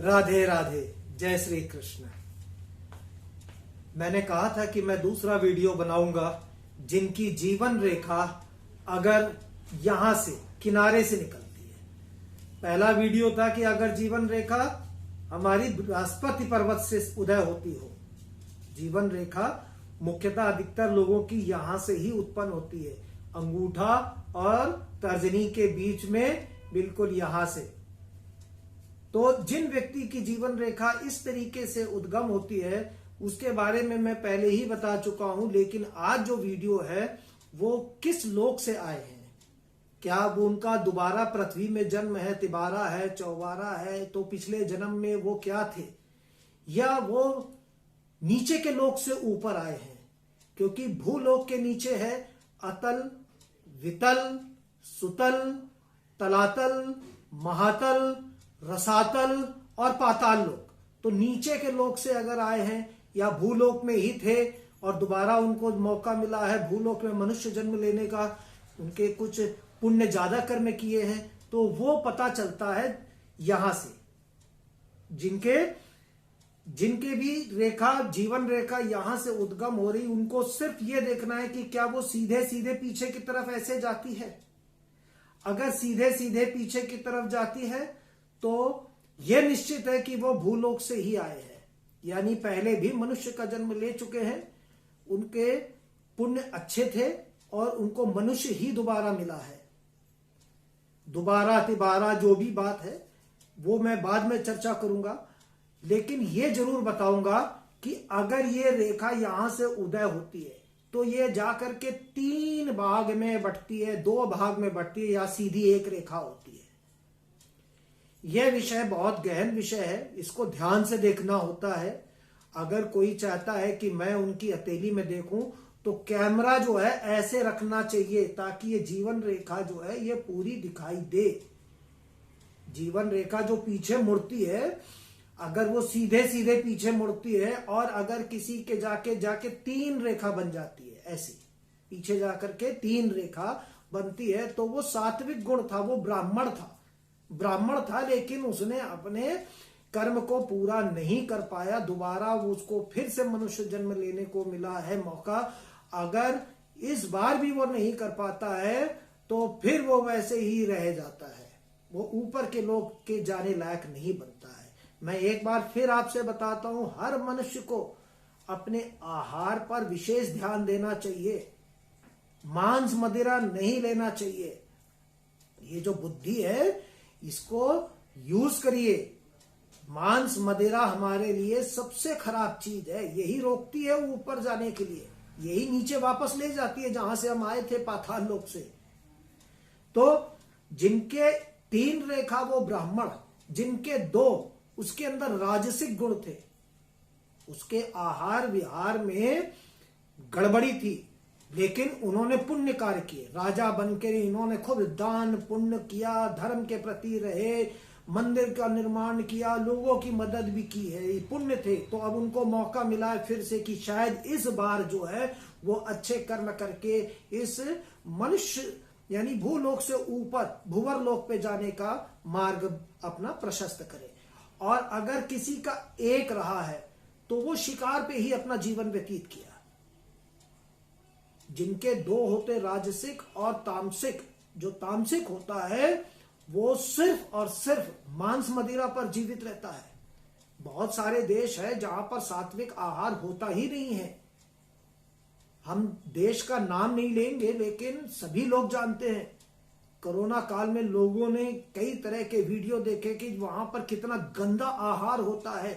राधे राधे, जय श्री कृष्ण। मैंने कहा था कि मैं दूसरा वीडियो बनाऊंगा जिनकी जीवन रेखा अगर यहां से किनारे से निकलती है। पहला वीडियो था कि अगर जीवन रेखा हमारी बृहस्पति पर्वत से उदय होती हो। जीवन रेखा मुख्यतः अधिकतर लोगों की यहां से ही उत्पन्न होती है, अंगूठा और तर्जनी के बीच में, बिल्कुल यहां से। तो जिन व्यक्ति की जीवन रेखा इस तरीके से उद्गम होती है उसके बारे में मैं पहले ही बता चुका हूं, लेकिन आज जो वीडियो है वो किस लोक से आए हैं, क्या वो उनका दोबारा पृथ्वी में जन्म है, तिबारा है, चौबारा है, तो पिछले जन्म में वो क्या थे, या वो नीचे के लोक से ऊपर आए हैं। क्योंकि भूलोक के नीचे है अतल, वितल, सुतल, तलातल, महातल, रसातल और पाताल लोक। तो नीचे के लोक से अगर आए हैं या भूलोक में ही थे और दोबारा उनको मौका मिला है भूलोक में मनुष्य जन्म लेने का, उनके कुछ पुण्य ज्यादा कर्म किए हैं, तो वो पता चलता है यहां से। जिनके भी रेखा, जीवन रेखा यहां से उद्गम हो रही, उनको सिर्फ ये देखना है कि क्या वो सीधे सीधे पीछे की तरफ ऐसे जाती है। अगर सीधे सीधे पीछे की तरफ जाती है तो यह निश्चित है कि वो भूलोक से ही आए हैं, यानी पहले भी मनुष्य का जन्म ले चुके हैं, उनके पुण्य अच्छे थे और उनको मनुष्य ही दोबारा मिला है। दोबारा तिबारा जो भी बात है वो मैं बाद में चर्चा करूंगा, लेकिन ये जरूर बताऊंगा कि अगर ये रेखा यहां से उदय होती है तो ये जाकर के 3 भाग में बंटती है, 2 भाग में बंटती है, या सीधी एक रेखा होती है। यह विषय बहुत गहन विषय है, इसको ध्यान से देखना होता है। अगर कोई चाहता है कि मैं उनकी हथेली में देखूं तो कैमरा जो है ऐसे रखना चाहिए ताकि ये जीवन रेखा जो है ये पूरी दिखाई दे। जीवन रेखा जो पीछे मुड़ती है, अगर वो सीधे सीधे पीछे मुड़ती है और अगर किसी के जाके 3 रेखा बन जाती है, ऐसी पीछे जाकर के 3 रेखा बनती है, तो वो सात्विक गुण था, वो ब्राह्मण था, लेकिन उसने अपने कर्म को पूरा नहीं कर पाया। दोबारा उसको फिर से मनुष्य जन्म लेने को मिला है मौका। अगर इस बार भी वो नहीं कर पाता है तो फिर वो वैसे ही रह जाता है, वो ऊपर के लोग के जाने लायक नहीं बनता है। मैं एक बार फिर आपसे बताता हूं, हर मनुष्य को अपने आहार पर विशेष ध्यान देना चाहिए, मांस मदिरा नहीं लेना चाहिए। ये जो बुद्धि है इसको यूज करिए। मांस मदिरा हमारे लिए सबसे खराब चीज है, यही रोकती है ऊपर जाने के लिए, यही नीचे वापस ले जाती है जहां से हम आए थे, पाताल लोक से। तो जिनके 3 रेखा वो ब्राह्मण, जिनके 2 उसके अंदर राजसिक गुण थे, उसके आहार विहार में गड़बड़ी थी, लेकिन उन्होंने पुण्य कार्य किए। राजा बनकर इन्होंने खूब दान पुण्य किया, धर्म के प्रति रहे, मंदिर का निर्माण किया, लोगों की मदद भी की है, ये पुण्य थे। तो अब उनको मौका मिला है फिर से कि शायद इस बार जो है वो अच्छे कर्म करके इस मनुष्य यानी भूलोक से ऊपर भूवर लोक पे जाने का मार्ग अपना प्रशस्त करे। और अगर किसी का 1 रहा है तो वो शिकार पे ही अपना जीवन व्यतीत किया। जिनके 2 होते राजसिक और तामसिक, जो तामसिक होता है वो सिर्फ और सिर्फ मांस मदिरा पर जीवित रहता है। बहुत सारे देश है जहां पर सात्विक आहार होता ही नहीं है। हम देश का नाम नहीं लेंगे, लेकिन सभी लोग जानते हैं। कोरोना काल में लोगों ने कई तरह के वीडियो देखे कि वहां पर कितना गंदा आहार होता है।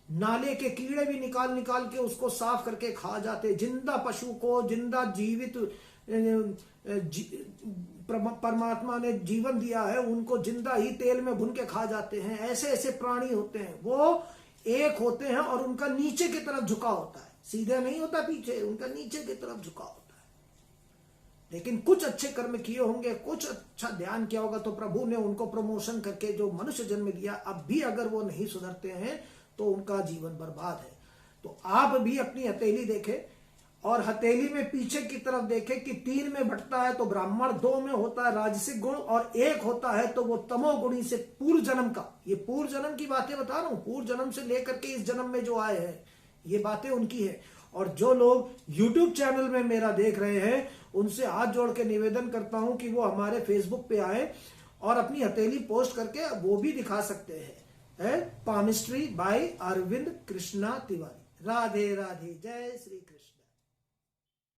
नाले के कीड़े भी निकाल के उसको साफ करके खा जाते। जिंदा पशु को, जिंदा जीवित परमात्मा ने जीवन दिया है, उनको जिंदा ही तेल में भून के खा जाते हैं। ऐसे ऐसे प्राणी होते हैं, वो एक होते हैं और उनका नीचे की तरफ झुका होता है, सीधे नहीं होता पीछे, उनका नीचे की तरफ झुका होता है। लेकिन कुछ अच्छे कर्म किए होंगे, कुछ अच्छा ध्यान किया होगा, तो प्रभु ने उनको प्रमोशन करके जो मनुष्य जन्म दिया, अब भी अगर वो नहीं सुधरते हैं तो उनका जीवन बर्बाद है। तो आप भी अपनी हथेली देखें, और हथेली में पीछे की तरफ देखे कि 3 में बंटता है तो ब्राह्मण, 2 में होता है राजसिक गुण और 1 होता है तो वो तमोगुणी से पूर्व जन्म का, ये पूर्व जन्म की बातें बता रहा हूं, पूर्व जन्म से लेकर के इस जन्म में जो आए हैं ये बातें उनकी है। और जो लोग YouTube चैनल में मेरा देख रहे हैं उनसे हाथ जोड़ के निवेदन करता हूं कि वो हमारे फेसबुक पे आए और अपनी हथेली पोस्ट करके वो भी दिखा सकते हैं। Palmistry by Arvind Krishna Tiwari. राधे राधे, जय श्री कृष्ण।